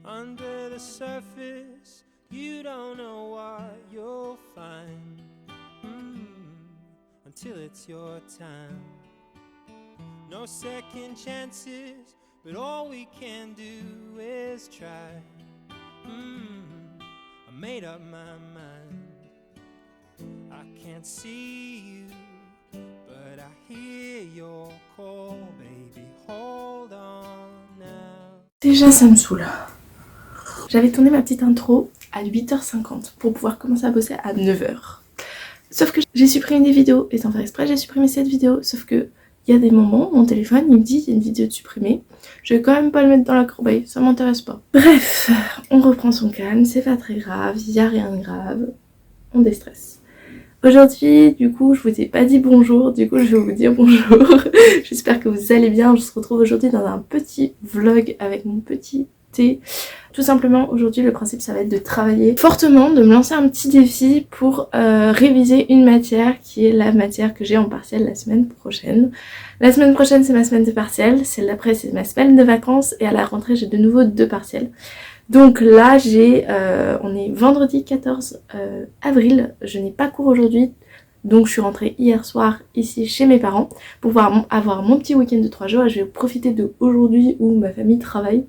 Under the surface, you don't know what you'll find until it's your time. No second chances, but all we can do is try. I made up my mind. I can't see you, but I hear your call, baby. Hold on now. Déjà ça me saoule. J'avais tourné ma petite intro à 8h50 pour pouvoir commencer à bosser à 9h. Sauf que j'ai supprimé des vidéos, et sans faire exprès j'ai supprimé cette vidéo. Sauf que il y a des moments, mon téléphone il me dit il y a une vidéo de supprimée. Je vais quand même pas le mettre dans la corbeille, ça m'intéresse pas. Bref, on reprend son calme, c'est pas très grave, il y a rien de grave. On déstresse. Aujourd'hui, du coup, je vous ai pas dit bonjour, du coup je vais vous dire bonjour. J'espère que vous allez bien, je se retrouve aujourd'hui dans un petit vlog avec mon petit thé. Tout simplement, aujourd'hui, le principe, ça va être de travailler fortement, de me lancer un petit défi pour réviser une matière qui est la matière que j'ai en partiel la semaine prochaine. La semaine prochaine, c'est ma semaine de partiel, celle d'après, c'est ma semaine de vacances et à la rentrée, j'ai de nouveau 2 partiels. Donc là, on est vendredi 14 avril, je n'ai pas cours aujourd'hui. Donc je suis rentrée hier soir ici chez mes parents pour pouvoir avoir mon petit week-end de 3 jours et je vais profiter de aujourd'hui où ma famille travaille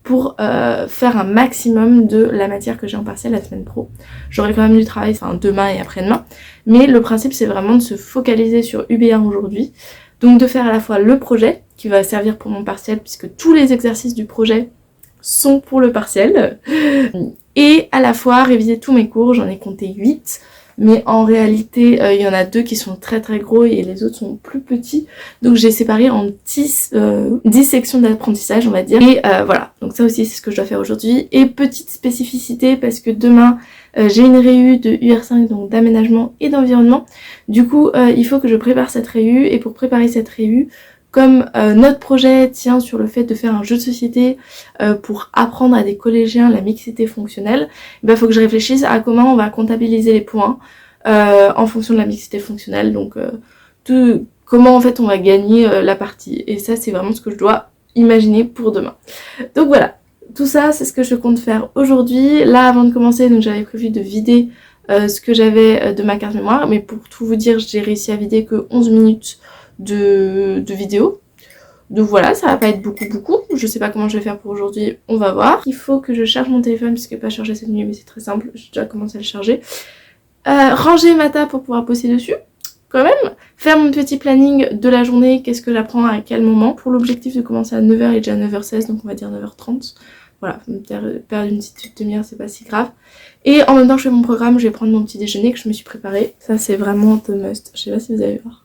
pour faire un maximum de la matière que j'ai en partiel la semaine pro. J'aurai quand même du travail demain et après-demain, mais le principe c'est vraiment de se focaliser sur UB1 aujourd'hui, donc de faire à la fois le projet qui va servir pour mon partiel puisque tous les exercices du projet sont pour le partiel, et à la fois réviser tous mes cours, j'en ai compté 8. Mais en réalité, il y en a 2 qui sont très très gros et les autres sont plus petits. Donc j'ai séparé en 10 sections d'apprentissage, on va dire. Et voilà, donc ça aussi c'est ce que je dois faire aujourd'hui. Et petite spécificité, parce que demain, j'ai une réu de UR5, donc d'aménagement et d'environnement. Du coup, il faut que je prépare cette réu. Et pour préparer cette réu, comme notre projet tient sur le fait de faire un jeu de société pour apprendre à des collégiens la mixité fonctionnelle, il faut que je réfléchisse à comment on va comptabiliser les points en fonction de la mixité fonctionnelle, donc comment en fait on va gagner la partie. Et ça c'est vraiment ce que je dois imaginer pour demain. Donc voilà, tout ça c'est ce que je compte faire aujourd'hui. Là avant de commencer, donc j'avais prévu de vider ce que j'avais de ma carte mémoire, mais pour tout vous dire j'ai réussi à vider que 11 minutes de vidéo. Donc voilà, ça va pas être beaucoup. Je sais pas comment je vais faire pour aujourd'hui, on va voir. Il faut que je charge mon téléphone puisque pas chargé cette nuit, mais c'est très simple, j'ai déjà commencé à le charger. Ranger ma table pour pouvoir bosser dessus, quand même. Faire mon petit planning de la journée, qu'est-ce que j'apprends à quel moment. Pour l'objectif de commencer à 9h, il est déjà 9h16, donc on va dire 9h30. Voilà, perdre une petite demi-heure, c'est pas si grave. Et en même temps que je fais mon programme, je vais prendre mon petit déjeuner que je me suis préparé. Ça c'est vraiment the must, je sais pas si vous allez voir.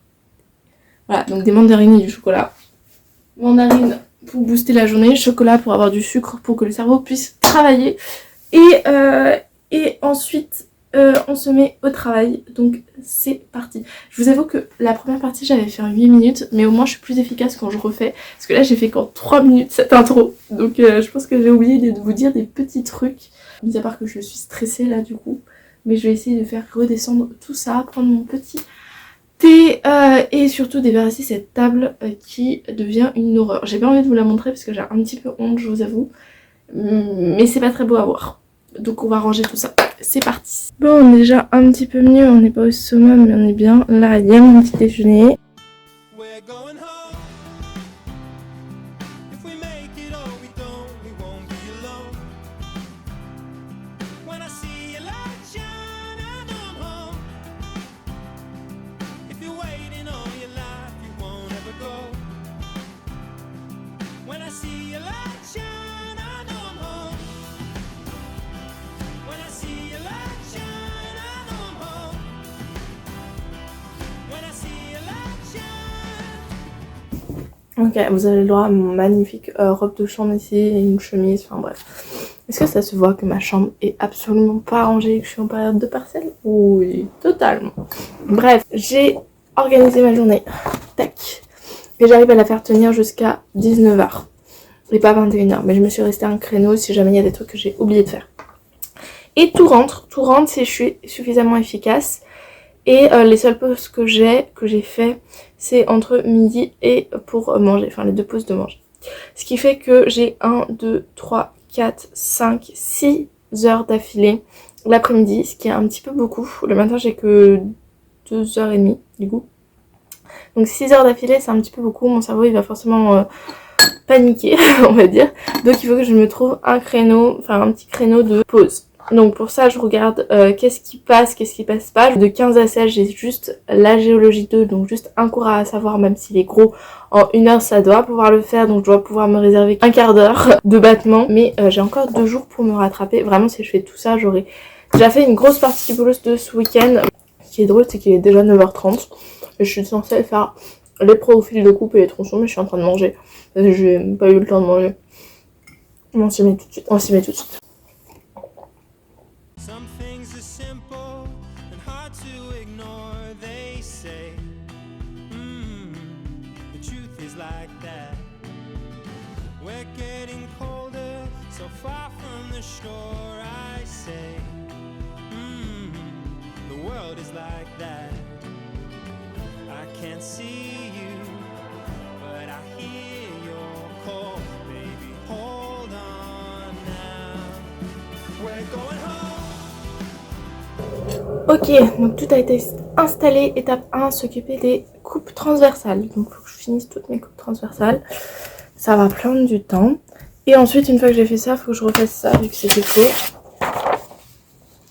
Voilà, donc des mandarines et du chocolat. Mandarines pour booster la journée, chocolat pour avoir du sucre pour que le cerveau puisse travailler. Et ensuite, on se met au travail. Donc c'est parti. Je vous avoue que la première partie, j'avais fait en 8 minutes, mais au moins je suis plus efficace quand je refais. Parce que là, j'ai fait qu'en 3 minutes cette intro. Donc je pense que j'ai oublié de vous dire des petits trucs. Mis à part que je suis stressée là du coup. Mais je vais essayer de faire redescendre tout ça, prendre mon petit thé et surtout débarrasser cette table qui devient une horreur. J'ai pas envie de vous la montrer parce que j'ai un petit peu honte, je vous avoue, mais c'est pas très beau à voir. Donc on va ranger tout ça. C'est parti. Bon, on est déjà un petit peu mieux, on n'est pas au summum mais on est bien. Là il y a mon petit déjeuner. Ok, vous avez le droit à mon magnifique robe de chambre ici et une chemise, enfin bref. Est-ce que ça se voit que ma chambre est absolument pas rangée et que je suis en période de partiel? Oui, totalement. Bref, j'ai organisé ma journée. Tac. Et j'arrive à la faire tenir jusqu'à 19h. Et pas 21h, mais je me suis restée un créneau si jamais il y a des trucs que j'ai oublié de faire. Et tout rentre si je suis suffisamment efficace. Et les seules pauses que j'ai fait, c'est entre midi et pour manger, enfin les 2 pauses de manger. Ce qui fait que j'ai 1, 2, 3, 4, 5, 6 heures d'affilée l'après-midi, ce qui est un petit peu beaucoup. Le matin j'ai que 2h30 du coup. Donc 6 heures d'affilée c'est un petit peu beaucoup, mon cerveau il va forcément paniquer on va dire. Donc il faut que je me trouve un créneau, enfin un petit créneau de pause. Donc pour ça je regarde qu'est-ce qui passe pas. De 15 à 16 j'ai juste la géologie 2, donc juste un cours à savoir, même s'il est gros. En 1 heure ça doit pouvoir le faire, donc je dois pouvoir me réserver un quart d'heure de battement. Mais j'ai encore 2 jours pour me rattraper. Vraiment si je fais tout ça j'aurai déjà fait une grosse partie du boulot de ce week-end. Ce qui est drôle c'est qu'il est déjà 9h30 et je suis censée faire les profils de coupe et les tronçons, mais je suis en train de manger. J'ai pas eu le temps de manger. On s'y met tout de suite. Some things are simple and hard to ignore, they say. The truth is like that. We're getting colder, so far from the shore, I say. The world is like that. I can't see you, but I hear your call. Baby, hold on now. We're going home. Ok, donc tout a été installé. Étape 1, s'occuper des coupes transversales. Donc il faut que je finisse toutes mes coupes transversales. Ça va prendre du temps. Et ensuite, une fois que j'ai fait ça, il faut que je refasse ça vu que c'était faux.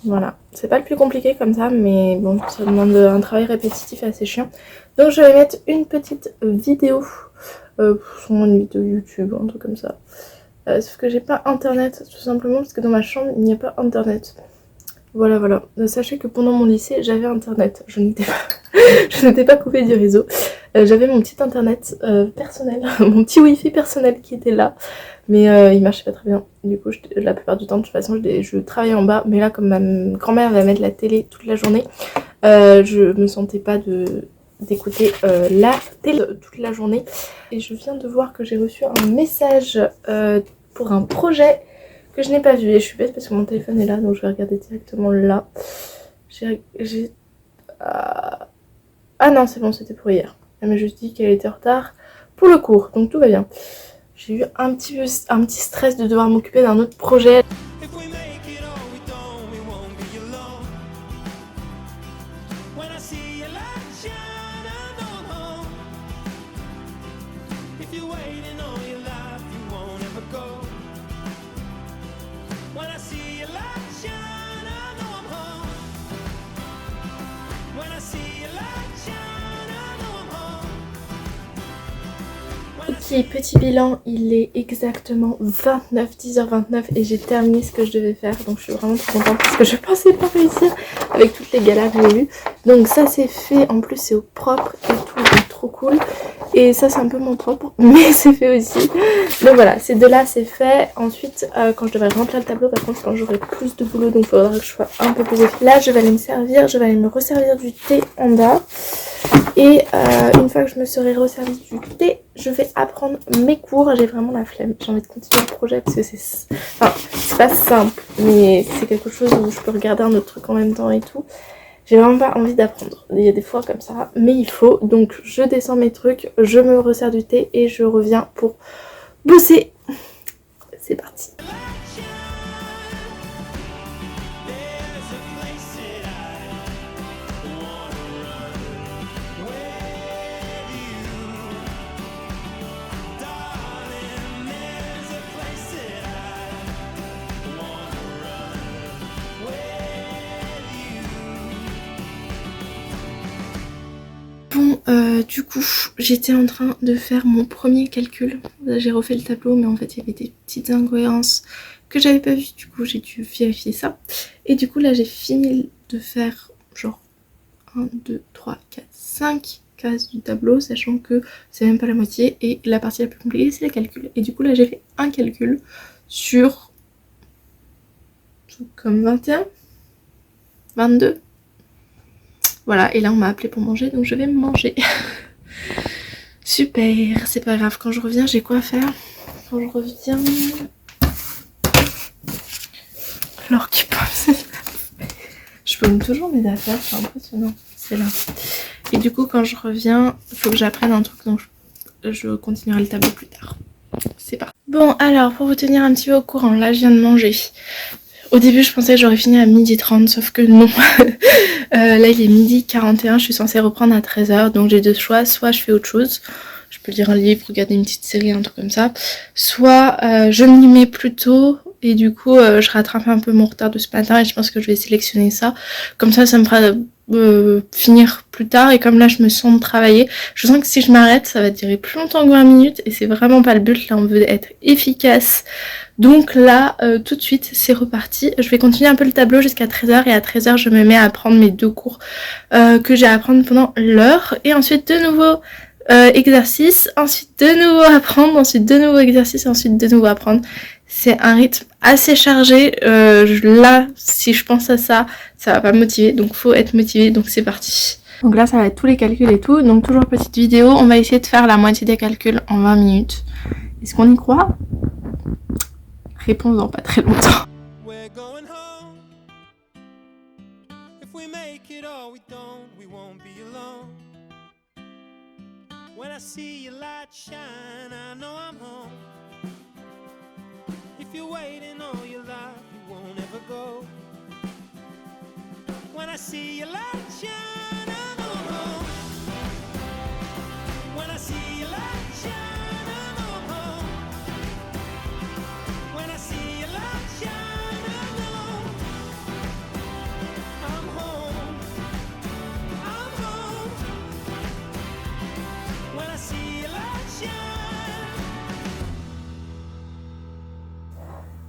Voilà, c'est pas le plus compliqué comme ça, mais bon, ça demande un travail répétitif assez chiant. Donc je vais mettre une petite vidéo, sûrement une vidéo YouTube, un truc comme ça. Sauf que j'ai pas internet, tout simplement parce que dans ma chambre il n'y a pas internet. Voilà. Sachez que pendant mon lycée j'avais internet, je n'étais pas coupée du réseau. J'avais mon petit internet personnel, mon petit wifi personnel qui était là. Mais il marchait pas très bien. Du coup, la plupart du temps, de toute façon, je travaillais en bas. Mais là, comme ma grand-mère va mettre la télé toute la journée, je me sentais pas d'écouter la télé toute la journée. Et je viens de voir que j'ai reçu un message pour un projet que je n'ai pas vu. Et je suis bête parce que mon téléphone est là, donc je vais regarder directement là. Ah non, c'est bon, c'était pour hier. Elle m'a juste dit qu'elle était en retard pour le cours, donc tout va bien. J'ai eu un petit stress de devoir m'occuper d'un autre projet. Ok, petit bilan, il est exactement 10h29 et j'ai terminé ce que je devais faire. Donc je suis vraiment trop contente parce que je pensais pas réussir avec toutes les galères que j'ai eues. Donc ça c'est fait, en plus c'est au propre et tout, donc trop cool. Et ça c'est un peu moins propre, mais c'est fait aussi. Donc voilà, ces deux-là c'est fait. Ensuite, quand je devrais remplir le tableau, par contre quand j'aurai plus de boulot, donc il faudra que je sois un peu plus efficace. Là je vais aller me resservir du thé en bas. Et une fois que je me serai resservi du thé, je vais apprendre mes cours. J'ai vraiment la flemme, j'ai envie de continuer le projet parce que c'est pas simple, mais c'est quelque chose où je peux regarder un autre truc en même temps et tout. J'ai vraiment pas envie d'apprendre, il y a des fois comme ça, mais il faut. Donc je descends mes trucs, je me resserre du thé et je reviens pour bosser. C'est parti. Du coup, j'étais en train de faire mon premier calcul. J'ai refait le tableau, mais en fait, il y avait des petites incohérences que j'avais pas vues. Du coup, j'ai dû vérifier ça. Et du coup, là, j'ai fini de faire genre 1, 2, 3, 4, 5 cases du tableau, sachant que c'est même pas la moitié. Et la partie la plus compliquée, c'est le calcul. Et du coup, là, j'ai fait un calcul sur tout comme 21, 22. Voilà, et là on m'a appelé pour manger, donc je vais manger. Super, c'est pas grave. Quand je reviens, j'ai quoi à faire? Quand je reviens... Alors qui pense... Je peux toujours mes affaires, c'est impressionnant. C'est là. Et du coup, quand je reviens, il faut que j'apprenne un truc, donc je continuerai le tableau plus tard. C'est parti. Bon alors pour vous tenir un petit peu au courant, là je viens de manger. Au début je pensais que j'aurais fini à 12h30 sauf que non. Là il est 12h41, je suis censée reprendre à 13h donc j'ai deux choix, soit je fais autre chose, je peux lire un livre, regarder une petite série, un truc comme ça, soit je m'y mets plus tôt et du coup je rattrape un peu mon retard de ce matin et je pense que je vais sélectionner ça, comme ça me fera finir plus tard et comme là je me sens de travailler, je sens que si je m'arrête ça va durer plus longtemps que 20 minutes et c'est vraiment pas le but, là on veut être efficace. Donc là, tout de suite, c'est reparti. Je vais continuer un peu le tableau jusqu'à 13h et à 13h, je me mets à prendre mes deux cours que j'ai à prendre pendant l'heure. Et ensuite, de nouveau exercice, ensuite de nouveau apprendre, ensuite de nouveau exercice, ensuite de nouveau apprendre. C'est un rythme assez chargé. Là, si je pense à ça, ça va pas me motiver. Donc faut être motivé, donc c'est parti. Donc là, ça va être tous les calculs et tout. Donc toujours petite vidéo. On va essayer de faire la moitié des calculs en 20 minutes. Est-ce qu'on y croit ? Réponse dans pas très longtemps. We're going home. If we make it or we don't, we won't be alone. When I see your light shine, I know I'm home. If you're waiting all your life, you won't ever go. When I see your light shine, I know I'm home. When I see your light shine, I know I'm home. When I see your light shine, I know I'm home. I'm home. When I see your light shine.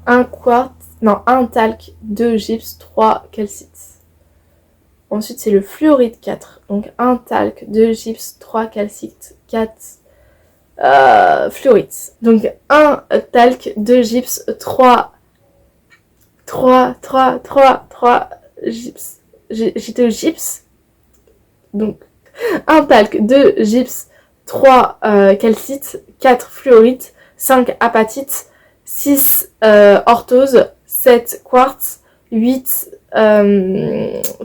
Un talc, 2 gypse, 3 calcite. Ensuite c'est le fluorite 4. Donc un talc, 2 gypse, 3 calcite, 4 fluorite. Donc un talc, 2 gypse, 3 gypse. J'étais au gypse. Donc un talc, 2 gypse, 3 calcite, 4 fluorite, 5 apatite, 6 orthose, 7 quartz, 8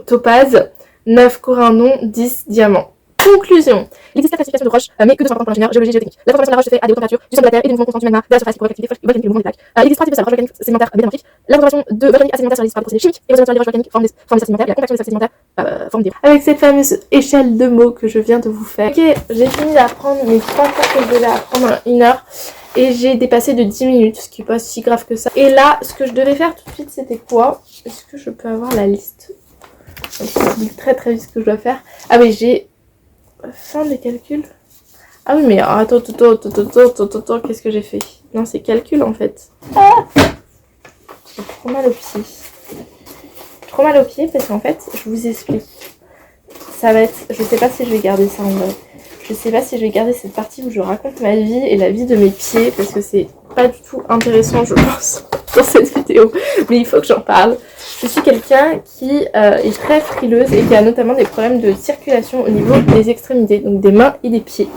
topaz, 9 corindon, 10 diamants. Conclusion. Il existe la classification de roches, mais que 250 pour l'ingénieur, géologie, géotechnique. La formation de la roche se fait à des hautes températures, du centre de la Terre et des mouvements constants du magma, de la surface qui pourrait activer le mouvement des plaques. Il existe 3 types de roches volcaniques sédimentaires métamorphiques. La conservation de volcaniques assez sédimentaires sur les procédés chimiques et les naturelles des roches volcaniques forment des sédimentaires et la compaction des sédimentaires forme des. Avec cette fameuse échelle de mots que je viens de vous faire. Ok, j'ai fini d'apprendre mes 3 cours que je devais apprendre en 1 heure. Et j'ai dépassé de 10 minutes, ce qui n'est pas si grave que ça. Et là, ce que je devais faire tout de suite, c'était quoi? Est-ce que je peux avoir la liste? Je dis très très vite ce que je dois faire. Ah oui, j'ai fin des calculs. Ah oui, mais attends, qu'est-ce que j'ai fait? Non, c'est calcul en fait. Ah, j'ai trop mal au pied. Trop mal au pied parce qu'en fait, je vous explique. Ça va être... Je sais pas si je vais garder ça en vrai. Je sais pas si je vais garder cette partie où je raconte ma vie et la vie de mes pieds parce que c'est pas du tout intéressant je pense dans cette vidéo, mais il faut que j'en parle. Je suis quelqu'un qui est très frileuse et qui a notamment des problèmes de circulation au niveau des extrémités, donc des mains et des pieds.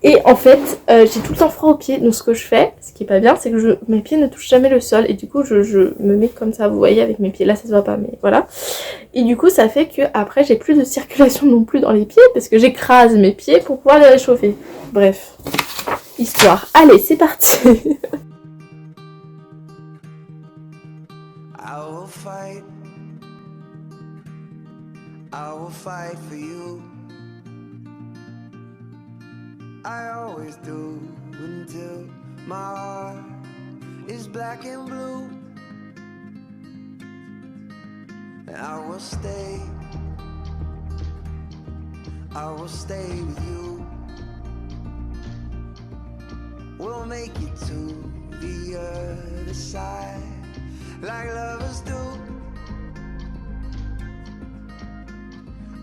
Et en fait, j'ai tout le temps froid aux pieds, donc ce que je fais, ce qui est pas bien, c'est que mes pieds ne touchent jamais le sol et du coup je me mets comme ça, vous voyez, avec mes pieds. Là ça se voit pas, mais voilà. Et du coup ça fait que après j'ai plus de circulation non plus dans les pieds parce que j'écrase mes pieds pour pouvoir les réchauffer. Bref, histoire. Allez, c'est parti. I will fight for you. I always do until my heart is black and blue. And I will stay with you. We'll make it to the other side like lovers do.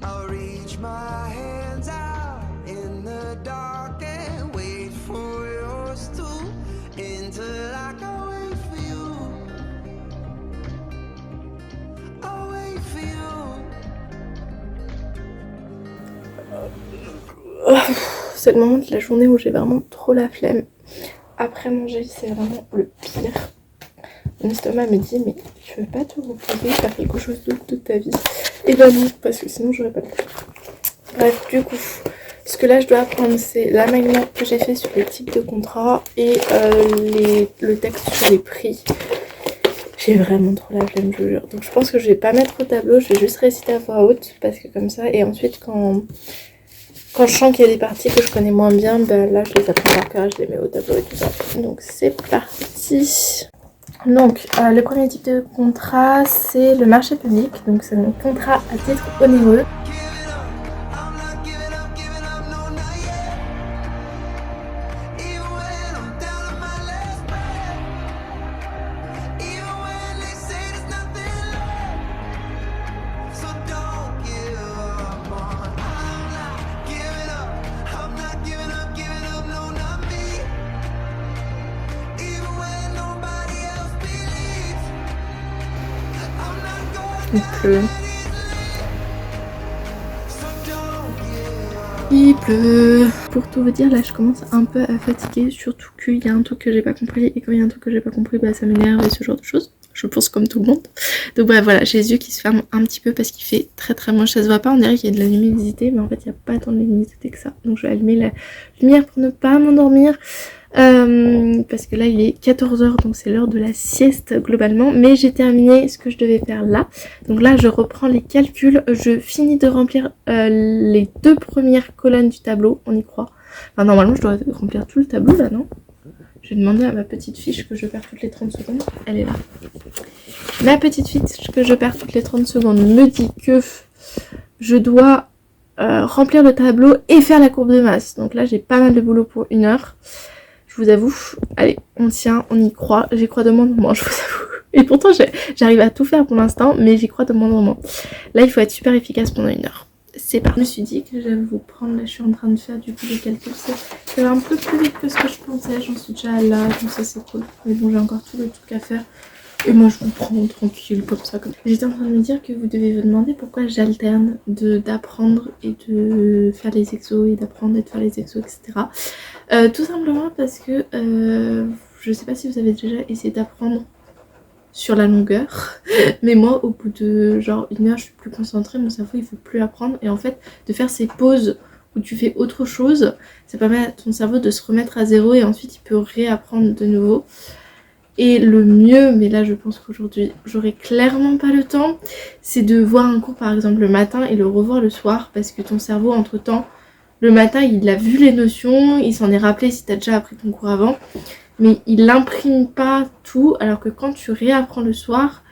I'll reach my hands out in the dark and wait for yours to until I can wait for you. I'll wait for you. C'est le moment de la journée où j'ai vraiment trop la flemme. Après manger, c'est vraiment le pire. Mon estomac me dit mais tu veux pas te reposer, faire quelque chose d'autre de ta vie? Et bah non, parce que sinon j'aurais pas le temps. Bref, du coup, ce que là je dois apprendre, c'est l'alignement que j'ai fait sur les types de contrats et le texte sur les prix. J'ai vraiment trop la flemme, je vous jure. Donc je pense que je vais pas mettre au tableau, je vais juste réciter à voix haute parce que comme ça, et ensuite quand je sens qu'il y a des parties que je connais moins bien, ben là je les apprends par cœur, je les mets au tableau et tout ça. Donc c'est parti. Donc le premier type de contrat, c'est le marché public. Donc c'est un contrat à titre onéreux. Il pleut. Il pleut. Pour tout vous dire, là je commence un peu à fatiguer, surtout qu'il y a un truc que j'ai pas compris, et quand il y a un truc que j'ai pas compris, bah ça m'énerve et ce genre de choses. Je pense comme tout le monde. Donc bref, voilà, j'ai les yeux qui se ferment un petit peu parce qu'il fait très très moche. Ça se voit pas, on dirait qu'il y a de la luminosité, mais en fait il n'y a pas tant de luminosité que ça. Donc je vais allumer la lumière pour ne pas m'endormir. Parce que là il est 14h, donc c'est l'heure de la sieste globalement, mais j'ai terminé ce que je devais faire là. Donc là je reprends les calculs, je finis de remplir les 2 premières colonnes du tableau, on y croit. Enfin normalement je dois remplir tout le tableau là, non? Je vais demander à ma petite fiche que je perds toutes les 30 secondes, elle est là. Ma petite fiche que je perds toutes les 30 secondes me dit que je dois remplir le tableau et faire la courbe de masse. Donc là j'ai pas mal de boulot pour 1 heure. Je vous avoue, allez, on tient, on y croit, j'y crois de moins en moins, je vous avoue. Et pourtant, j'arrive à tout faire pour l'instant, mais j'y crois de moins en moins. Là, il faut être super efficace pendant 1 heure. C'est parti. Je me suis dit que j'allais vous prendre, là, je suis en train de faire du coup les calculs. C'est un peu plus vite que ce que je pensais, j'en suis déjà là, donc ça c'est cool. Mais bon, j'ai encore tout le truc à faire. Et moi, je vous prends tranquille, comme ça. J'étais en train de me dire que vous devez vous demander pourquoi j'alterne d'apprendre et de faire les exos et d'apprendre et de faire les exos, etc. Tout simplement parce que je sais pas si vous avez déjà essayé d'apprendre sur la longueur, mais moi au bout de genre 1 heure je suis plus concentrée, mon cerveau il veut plus apprendre, et en fait de faire ces pauses où tu fais autre chose, ça permet à ton cerveau de se remettre à zéro et ensuite il peut réapprendre de nouveau. Et le mieux, mais là je pense qu'aujourd'hui j'aurai clairement pas le temps, c'est de voir un cours par exemple le matin et le revoir le soir, parce que ton cerveau entre temps, le matin il a vu les notions, il s'en est rappelé si t'as déjà appris ton cours avant, mais il n'imprime pas tout, alors que quand tu réapprends le soir,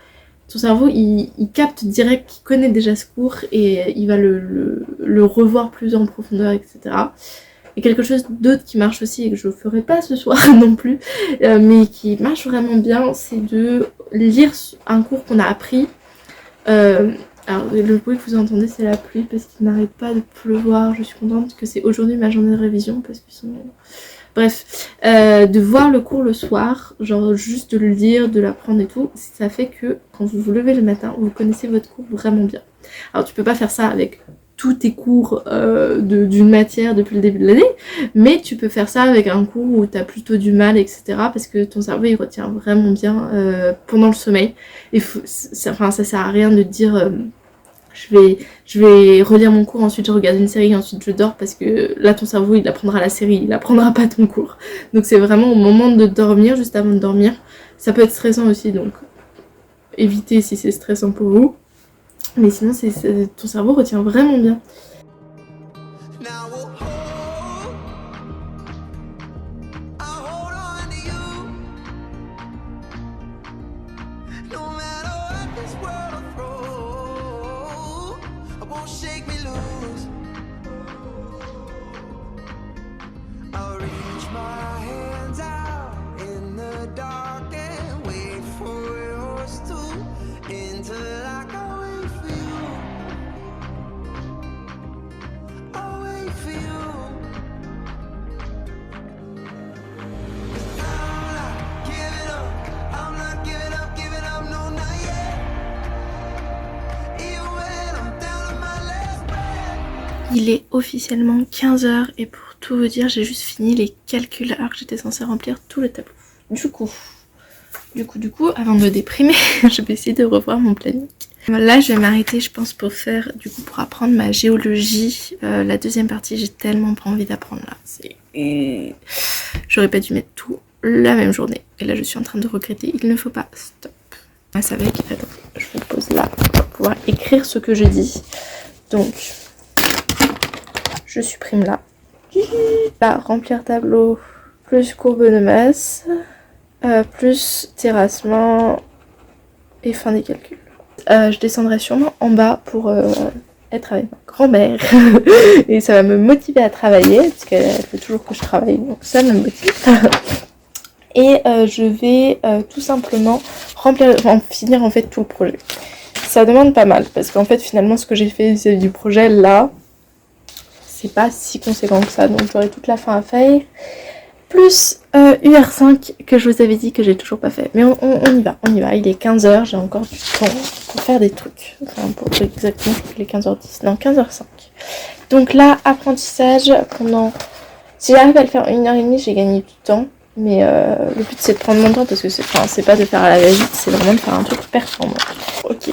ton cerveau il capte direct qu'il connaît déjà ce cours et il va le revoir plus en profondeur, etc. Et quelque chose d'autre qui marche aussi et que je ne ferai pas ce soir non plus, mais qui marche vraiment bien, c'est de lire un cours qu'on a appris. Alors le bruit que vous entendez c'est la pluie parce qu'il n'arrête pas de pleuvoir. Je suis contente que c'est aujourd'hui ma journée de révision parce que sinon... Bref, de voir le cours le soir, genre juste de le lire, de l'apprendre et tout, ça fait que quand vous vous levez le matin, vous connaissez votre cours vraiment bien. Alors tu peux pas faire ça avec tous tes cours d'une matière depuis le début de l'année, mais tu peux faire ça avec un cours où tu as plutôt du mal, etc. parce que ton cerveau il retient vraiment bien pendant le sommeil. Et ça sert à rien de dire je vais relire mon cours, ensuite je regarde une série, ensuite je dors, parce que là ton cerveau il apprendra la série, il apprendra pas ton cours. Donc c'est vraiment au moment de dormir, juste avant de dormir. Ça peut être stressant aussi, donc évitez si c'est stressant pour vous. Mais sinon ton cerveau retient vraiment bien. Il est officiellement 15h et pour tout vous dire, j'ai juste fini les calculs alors que j'étais censée remplir tout le tableau. Du coup, Du coup, avant de déprimer, je vais essayer de revoir mon planning. Là, je vais m'arrêter, je pense, pour faire, pour apprendre ma géologie. La deuxième partie, j'ai tellement pas envie d'apprendre là. J'aurais pas dû mettre tout la même journée. Et là, je suis en train de regretter. Il ne faut pas. Stop. Ça va être... Attends, je vous pose là pour pouvoir écrire ce que je dis. Donc, je supprime là. Là, remplir tableau, plus courbe de masse, plus terrassement et fin des calculs. Je descendrai sûrement en bas pour être avec ma grand-mère et ça va me motiver à travailler parce qu'elle veut toujours que je travaille, donc ça me motive. Et je vais tout simplement finir en fait tout le projet. Ça demande pas mal parce qu'en fait finalement ce que j'ai fait vis-à-vis du projet là, c'est pas si conséquent que ça, donc j'aurai toute la fin à faire. Plus UR5 que je vous avais dit que j'ai toujours pas fait. Mais on y va. Il est 15h, j'ai encore du temps pour faire des trucs. Enfin, pour exactement, je crois qu'il est 15h10. Non, 15h05. Donc là, apprentissage pendant... Si j'arrive à le faire en 1h30, j'ai gagné du temps. Mais le but c'est de prendre mon temps parce que c'est pas de faire à la va-vite, c'est vraiment de faire un truc performant. Ok.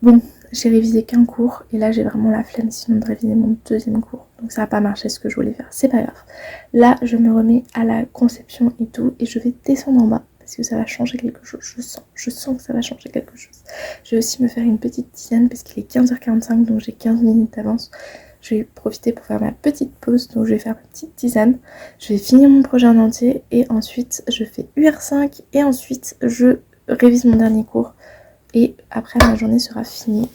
Bon. J'ai révisé qu'un cours et là j'ai vraiment la flemme sinon de réviser mon deuxième cours. Donc ça n'a pas marché ce que je voulais faire, c'est pas grave. Là je me remets à la conception et tout et je vais descendre en bas parce que ça va changer quelque chose, je sens que ça va changer quelque chose. Je vais aussi me faire une petite tisane parce qu'il est 15h45 donc j'ai 15 minutes d'avance. Je vais profiter pour faire ma petite pause, donc je vais faire ma petite tisane. Je vais finir mon projet en entier et ensuite je fais UR5 et ensuite je révise mon dernier cours. Et après ma journée sera finie.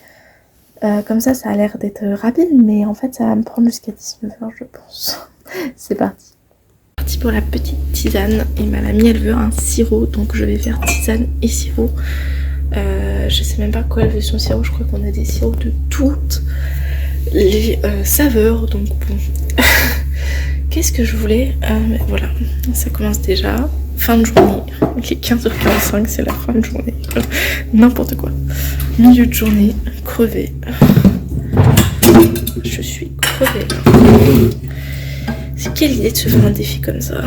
Comme ça a l'air d'être rapide, mais en fait ça va me prendre jusqu'à 19h je pense. C'est parti. Parti pour la petite tisane. Et ma mamie elle veut un sirop, donc je vais faire tisane et sirop. Je sais même pas quoi elle veut son sirop, je crois qu'on a des sirops de toutes les saveurs, donc bon. Qu'est-ce que je voulais mais voilà, ça commence déjà. Fin de journée, il est 15h45, c'est la fin de journée. N'importe quoi. Milieu de journée, crevée. Je suis crevée. C'est quelle idée de se faire un défi comme ça?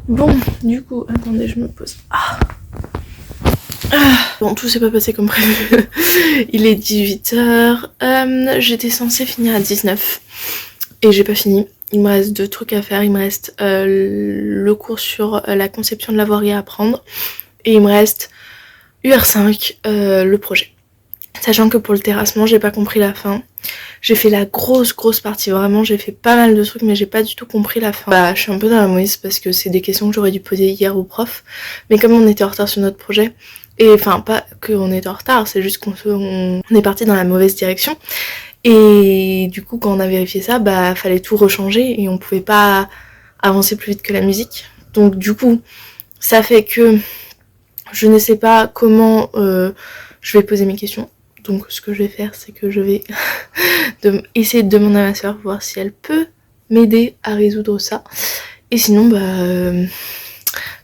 Bon, du coup, attendez, je me pose. Bon, tout s'est pas passé comme prévu. Il est 18h. J'étais censée finir à 19. Et j'ai pas fini. Il me reste 2 trucs à faire. Il me reste le cours sur la conception de la voirie à apprendre. Et il me reste UR5, le projet. Sachant que pour le terrassement, j'ai pas compris la fin. J'ai fait la grosse partie, vraiment, j'ai fait pas mal de trucs, mais j'ai pas du tout compris la fin. Bah, je suis un peu dans la mouise parce que c'est des questions que j'aurais dû poser hier au prof. Mais comme on était en retard sur notre projet, et enfin, pas qu'on était en retard, c'est juste qu'on est parti dans la mauvaise direction. Et du coup, quand on a vérifié ça, bah, fallait tout rechanger et on pouvait pas avancer plus vite que la musique. Donc, du coup, ça fait que je ne sais pas comment je vais poser mes questions. Donc ce que je vais faire, c'est que je vais essayer de demander à ma soeur, voir si elle peut m'aider à résoudre ça. Et sinon, bah,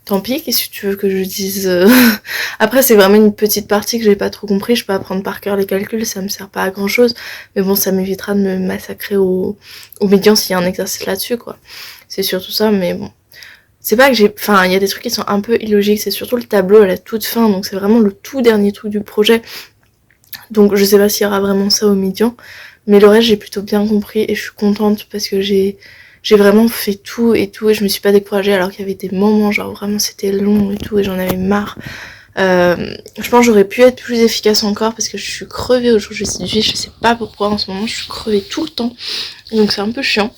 tant pis, qu'est-ce que tu veux que je dise Après, c'est vraiment une petite partie que j'ai pas trop compris. Je peux apprendre par cœur les calculs, ça me sert pas à grand chose. Mais bon, ça m'évitera de me massacrer au médian s'il y a un exercice là-dessus, quoi. C'est surtout ça, mais bon. C'est pas que j'ai... Enfin, il y a des trucs qui sont un peu illogiques. C'est surtout le tableau à la toute fin. Donc, c'est vraiment le tout dernier truc du projet. Donc, je sais pas s'il y aura vraiment ça au médian. Mais le reste, j'ai plutôt bien compris. Et je suis contente parce que j'ai vraiment fait tout et je me suis pas découragée alors qu'il y avait des moments, genre vraiment c'était long et tout et j'en avais marre. Je pense que j'aurais pu être plus efficace encore parce que je suis crevée aujourd'hui, je sais pas pourquoi en ce moment, je suis crevée tout le temps. Donc c'est un peu chiant.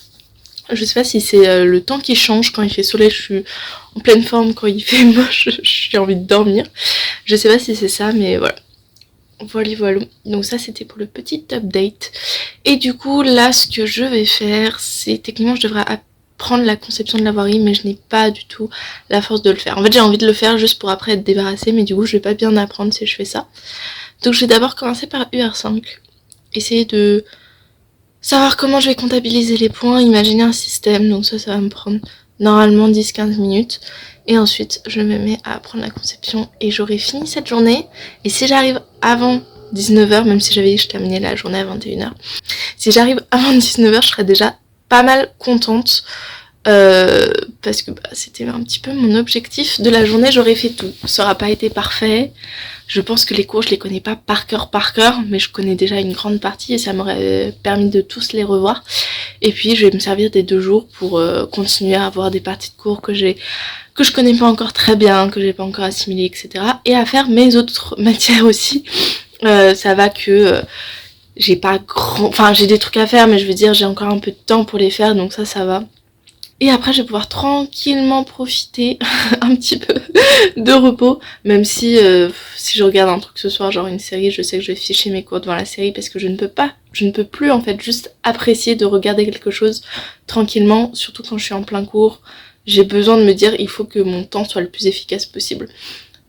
Je sais pas si c'est le temps qui change, quand il fait soleil je suis en pleine forme, quand il fait moche j'ai envie de dormir. Je sais pas si c'est ça mais voilà. Voilà. Donc ça c'était pour le petit update. Et du coup là ce que je vais faire c'est techniquement je devrais apprendre la conception de la voirie mais je n'ai pas du tout la force de le faire. En fait j'ai envie de le faire juste pour après être débarrassée mais du coup je vais pas bien apprendre si je fais ça. Donc je vais d'abord commencer par UR5. Essayer de savoir comment je vais comptabiliser les points, imaginer un système. Donc ça va me prendre normalement 10-15 minutes. Et ensuite, je me mets à apprendre la conception et j'aurai fini cette journée. Et si j'arrive avant 19h, même si j'avais dit que je terminais la journée à 21h, si j'arrive avant 19h, je serai déjà pas mal contente. Parce que c'était un petit peu mon objectif de la journée, j'aurais fait tout. Ça aura pas été parfait. Je pense que les cours, je les connais pas par cœur, mais je connais déjà une grande partie et ça m'aurait permis de tous les revoir. Et puis, je vais me servir des 2 jours pour continuer à avoir des parties de cours que je connais pas encore très bien, que j'ai pas encore assimilé, etc. Et à faire mes autres matières aussi. Ça va que j'ai pas enfin j'ai des trucs à faire, mais je veux dire j'ai encore un peu de temps pour les faire, donc ça va. Et après je vais pouvoir tranquillement profiter un petit peu de repos, même si je regarde un truc ce soir, genre une série, je sais que je vais ficher mes cours devant la série parce que je ne peux plus en fait juste apprécier de regarder quelque chose tranquillement, surtout quand je suis en plein cours. J'ai besoin de me dire il faut que mon temps soit le plus efficace possible.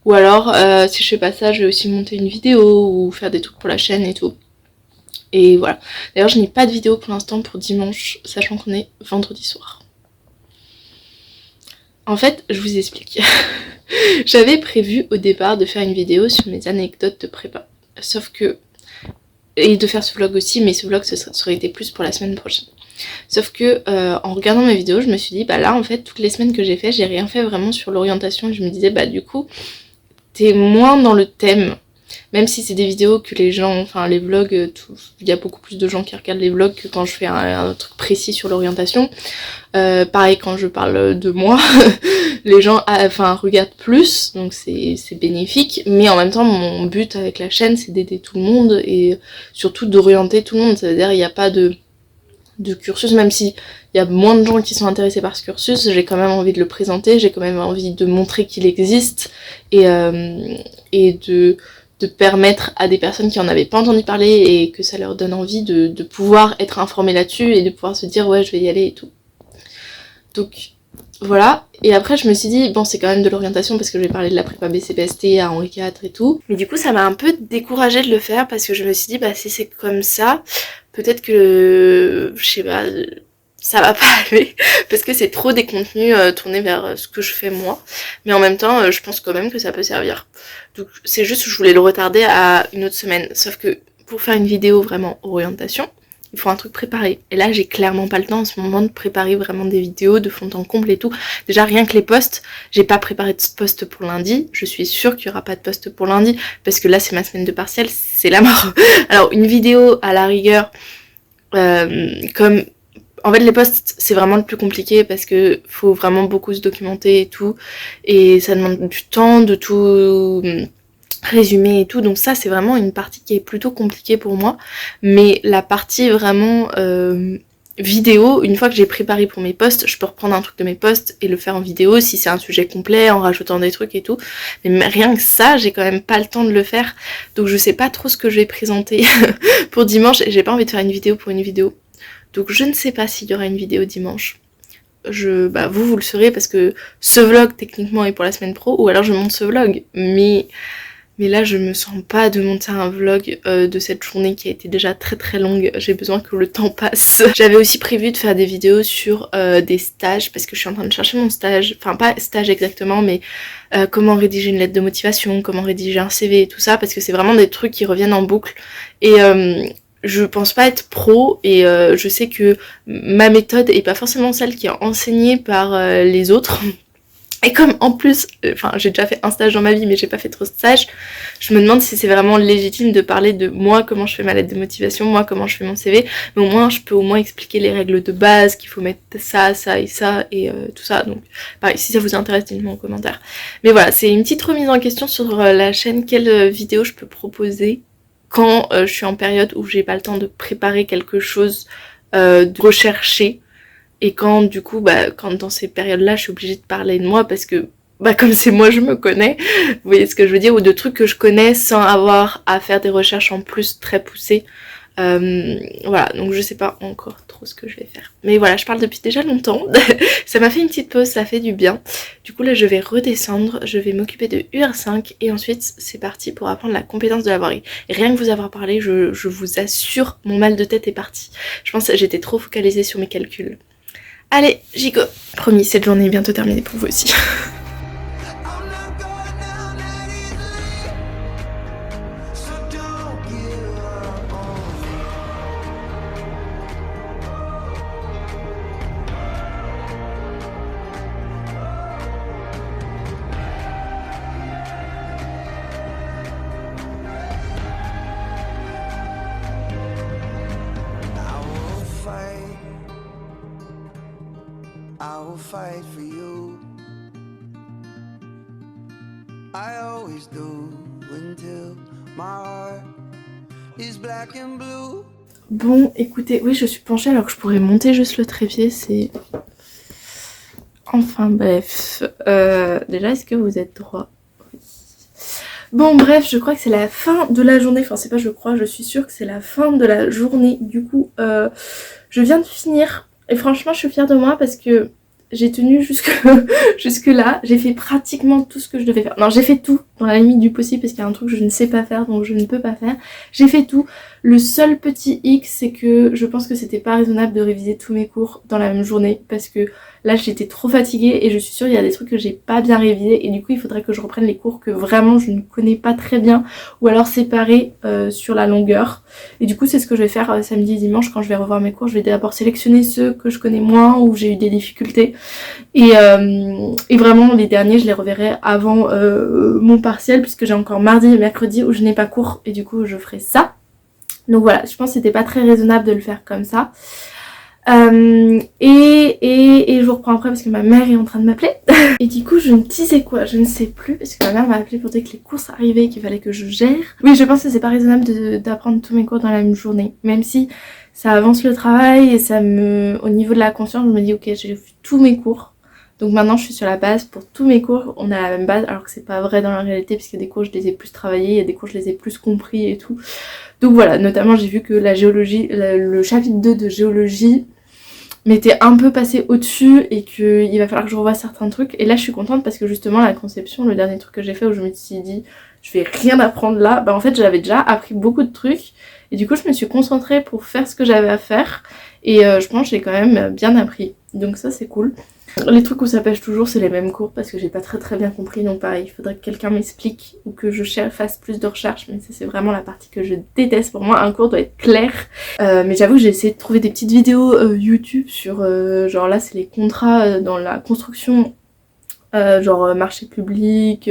Ou alors si je fais pas ça, je vais aussi monter une vidéo ou faire des trucs pour la chaîne et tout. Et voilà. D'ailleurs je n'ai pas de vidéo pour l'instant pour dimanche, sachant qu'on est vendredi soir. En fait, je vous explique. J'avais prévu au départ de faire une vidéo sur mes anecdotes de prépa. Sauf que... Et de faire ce vlog aussi, mais ce vlog ça aurait été plus pour la semaine prochaine. Sauf que en regardant mes vidéos, je me suis dit, bah là en fait, toutes les semaines que j'ai fait, j'ai rien fait vraiment sur l'orientation. Et je me disais, bah du coup, t'es moins dans le thème. Même si c'est des vidéos que les gens, enfin les vlogs, il y a beaucoup plus de gens qui regardent les vlogs que quand je fais un truc précis sur l'orientation. Pareil quand je parle de moi, les gens regardent plus, donc c'est bénéfique. Mais en même temps, mon but avec la chaîne, c'est d'aider tout le monde et surtout d'orienter tout le monde. C'est-à-dire il n'y a pas de cursus, même si il y a moins de gens qui sont intéressés par ce cursus, j'ai quand même envie de le présenter, j'ai quand même envie de montrer qu'il existe et de permettre à des personnes qui en avaient pas entendu parler et que ça leur donne envie de pouvoir être informées là-dessus et de pouvoir se dire ouais je vais y aller et tout. Donc voilà, et après je me suis dit bon c'est quand même de l'orientation parce que je vais parler de la prépa BCPST à Henri IV et tout. Mais du coup ça m'a un peu découragée de le faire parce que je me suis dit bah si c'est comme ça, peut-être que je sais pas, ça va pas aller parce que c'est trop des contenus tournés vers ce que je fais moi, mais en même temps je pense quand même que ça peut servir. Donc c'est juste que je voulais le retarder à une autre semaine, sauf que pour faire une vidéo vraiment orientation, il faut un truc préparé. Et là j'ai clairement pas le temps en ce moment de préparer vraiment des vidéos de fond en comble et tout. Déjà rien que les posts, j'ai pas préparé de post pour lundi, je suis sûre qu'il y aura pas de post pour lundi, parce que là c'est ma semaine de partiel, c'est la mort. Alors une vidéo à la rigueur, comme... En fait les posts c'est vraiment le plus compliqué parce que faut vraiment beaucoup se documenter et tout, et ça demande du temps de tout résumer et tout, donc ça c'est vraiment une partie qui est plutôt compliquée pour moi. Mais la partie vraiment vidéo, une fois que j'ai préparé pour mes posts, je peux reprendre un truc de mes posts et le faire en vidéo si c'est un sujet complet en rajoutant des trucs et tout, mais rien que ça j'ai quand même pas le temps de le faire, donc je sais pas trop ce que je vais présenter pour dimanche et j'ai pas envie de faire une vidéo pour une vidéo. Donc je ne sais pas s'il y aura une vidéo dimanche. Vous le saurez parce que ce vlog techniquement est pour la semaine pro, ou alors je monte ce vlog. Mais Mais là, je me sens pas de monter un vlog de cette journée qui a été déjà très très longue. J'ai besoin que le temps passe. J'avais aussi prévu de faire des vidéos sur des stages parce que je suis en train de chercher mon stage. Enfin, pas stage exactement, mais comment rédiger une lettre de motivation, comment rédiger un CV et tout ça. Parce que c'est vraiment des trucs qui reviennent en boucle. Et je pense pas être pro et je sais que ma méthode est pas forcément celle qui est enseignée par les autres. Et comme en plus, enfin j'ai déjà fait un stage dans ma vie mais j'ai pas fait trop de stages, je me demande si c'est vraiment légitime de parler de moi, comment je fais ma lettre de motivation, moi comment je fais mon CV, mais au moins je peux au moins expliquer les règles de base, qu'il faut mettre ça, ça et ça et tout ça, donc pareil, si ça vous intéresse, dites-moi en commentaire. Mais voilà, c'est une petite remise en question sur la chaîne, quelle vidéo je peux proposer quand je suis en période où j'ai pas le temps de préparer quelque chose, de rechercher. Et quand du coup, quand dans ces périodes-là, je suis obligée de parler de moi parce que, comme c'est moi, je me connais, vous voyez ce que je veux dire, ou de trucs que je connais sans avoir à faire des recherches en plus très poussées. Voilà, donc je sais pas encore trop ce que je vais faire. Mais voilà, je parle depuis déjà longtemps. Ça m'a fait une petite pause, ça fait du bien. Du coup là, je vais redescendre, je vais m'occuper de UR5 et ensuite c'est parti pour apprendre la compétence de la voirie. Et rien que vous avoir parlé, je vous assure, mon mal de tête est parti. Je pense que j'étais trop focalisée sur mes calculs. Allez, j'y go. Promis, cette journée est bientôt terminée pour vous aussi. I will fight for you. I always do until my heart is black and blue. Bon, écoutez, oui, je suis penchée alors que je pourrais monter juste le trépied, c'est... Enfin bref, déjà, est-ce que vous êtes droit? Oui. Bon, bref, je crois que c'est la fin de la journée, enfin c'est pas je crois, je suis sûre que c'est la fin de la journée. Du coup, je viens de finir. Et franchement, je suis fière de moi parce que j'ai tenu jusque là. J'ai fait pratiquement tout ce que je devais faire. Non, j'ai fait tout dans la limite du possible parce qu'il y a un truc que je ne sais pas faire, donc je ne peux pas faire. J'ai fait tout. Le seul petit hic, c'est que je pense que c'était pas raisonnable de réviser tous mes cours dans la même journée parce que là, j'étais trop fatiguée et je suis sûre qu'il y a des trucs que j'ai pas bien révisés et du coup, il faudrait que je reprenne les cours que vraiment je ne connais pas très bien ou alors séparer sur la longueur. Et du coup, c'est ce que je vais faire samedi et dimanche quand je vais revoir mes cours. Je vais d'abord sélectionner ceux que je connais moins ou j'ai eu des difficultés et vraiment les derniers, je les reverrai avant mon partiel puisque j'ai encore mardi et mercredi où je n'ai pas cours et du coup, je ferai ça. Donc voilà, je pense que c'était pas très raisonnable de le faire comme ça. Et je vous reprends après parce que ma mère est en train de m'appeler. Et du coup, je me disais quoi? Je ne sais plus parce que ma mère m'a appelé pour dire que les courses arrivaient et qu'il fallait que je gère. Oui, je pense que c'est pas raisonnable d'apprendre tous mes cours dans la même journée. Même si ça avance le travail et ça me... Au niveau de la conscience, je me dis ok, j'ai vu tous mes cours. Donc maintenant je suis sur la base, pour tous mes cours on a la même base alors que c'est pas vrai dans la réalité puisque des cours je les ai plus travaillés, il y a des cours je les ai plus compris et tout. Donc voilà, notamment j'ai vu que la géologie, le chapitre 2 de géologie m'était un peu passé au-dessus et qu'il va falloir que je revoie certains trucs. Et là je suis contente parce que justement la conception, le dernier truc que j'ai fait où je me suis dit je vais rien apprendre là, en fait j'avais déjà appris beaucoup de trucs et du coup je me suis concentrée pour faire ce que j'avais à faire et je pense que j'ai quand même bien appris. Donc ça c'est cool. Les trucs où ça pêche toujours c'est les mêmes cours parce que j'ai pas très bien compris, donc pareil il faudrait que quelqu'un m'explique ou que je fasse plus de recherches, mais ça c'est vraiment la partie que je déteste. Pour moi un cours doit être clair, mais j'avoue que j'ai essayé de trouver des petites vidéos YouTube sur genre là c'est les contrats dans la construction, genre marché public,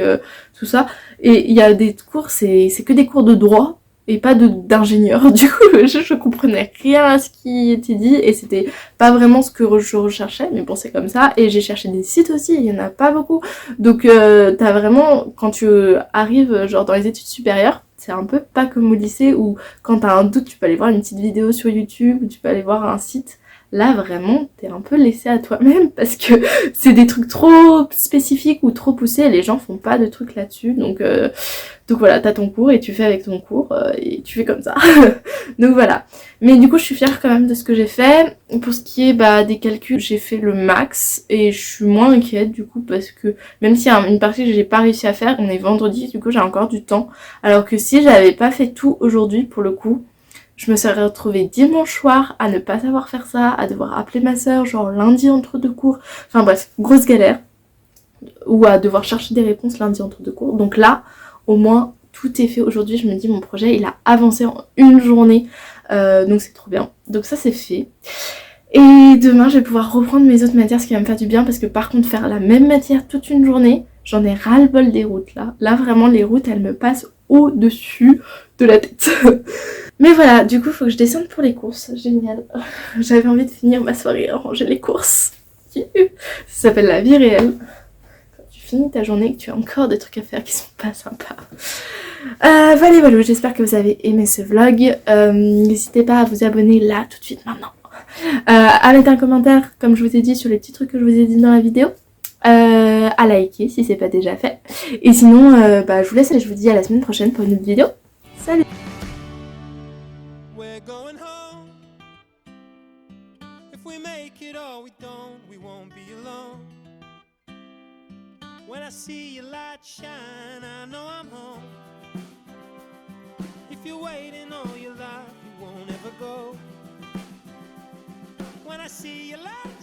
tout ça, et il y a des cours c'est que des cours de droit et pas d'ingénieur. Du coup je comprenais rien à ce qui était dit et c'était pas vraiment ce que je recherchais, mais bon c'est comme ça. Et j'ai cherché des sites aussi, il y en a pas beaucoup, donc t'as vraiment, quand tu arrives genre dans les études supérieures, c'est un peu pas comme au lycée où quand t'as un doute tu peux aller voir une petite vidéo sur YouTube ou tu peux aller voir un site. Là, vraiment, t'es un peu laissé à toi-même parce que c'est des trucs trop spécifiques ou trop poussés et les gens font pas de trucs là-dessus. Donc voilà, t'as ton cours et tu fais avec ton cours et tu fais comme ça. Donc voilà. Mais du coup, je suis fière quand même de ce que j'ai fait. Pour ce qui est des calculs, j'ai fait le max et je suis moins inquiète du coup parce que même s'il y a une partie que j'ai pas réussi à faire, on est vendredi, du coup j'ai encore du temps. Alors que si j'avais pas fait tout aujourd'hui, pour le coup, je me serais retrouvée dimanche soir à ne pas savoir faire ça, à devoir appeler ma soeur genre lundi entre deux cours. Enfin bref, grosse galère. Ou à devoir chercher des réponses lundi entre deux cours. Donc là, au moins, tout est fait aujourd'hui. Je me dis, mon projet, il a avancé en une journée. Donc c'est trop bien. Donc ça, c'est fait. Et demain, je vais pouvoir reprendre mes autres matières, ce qui va me faire du bien. Parce que par contre, faire la même matière toute une journée, j'en ai ras-le-bol des routes là. Là, vraiment, les routes, elles me passent au-dessus de la tête. Mais voilà, du coup, il faut que je descende pour les courses. Génial. J'avais envie de finir ma soirée à ranger les courses. Ça s'appelle la vie réelle. Quand tu finis ta journée et que tu as encore des trucs à faire qui sont pas sympas. Voilà, j'espère que vous avez aimé ce vlog. N'hésitez pas à vous abonner là, tout de suite, maintenant. À mettre un commentaire, comme je vous ai dit, sur les petits trucs que je vous ai dit dans la vidéo. À liker si c'est pas déjà fait. Et sinon, je vous laisse et je vous dis à la semaine prochaine pour une autre vidéo. Salut! We're going home. If we make it or we don't, we won't be alone. When I see your light shine, I know I'm home. If you're waiting all your life, you won't ever go. When I see your light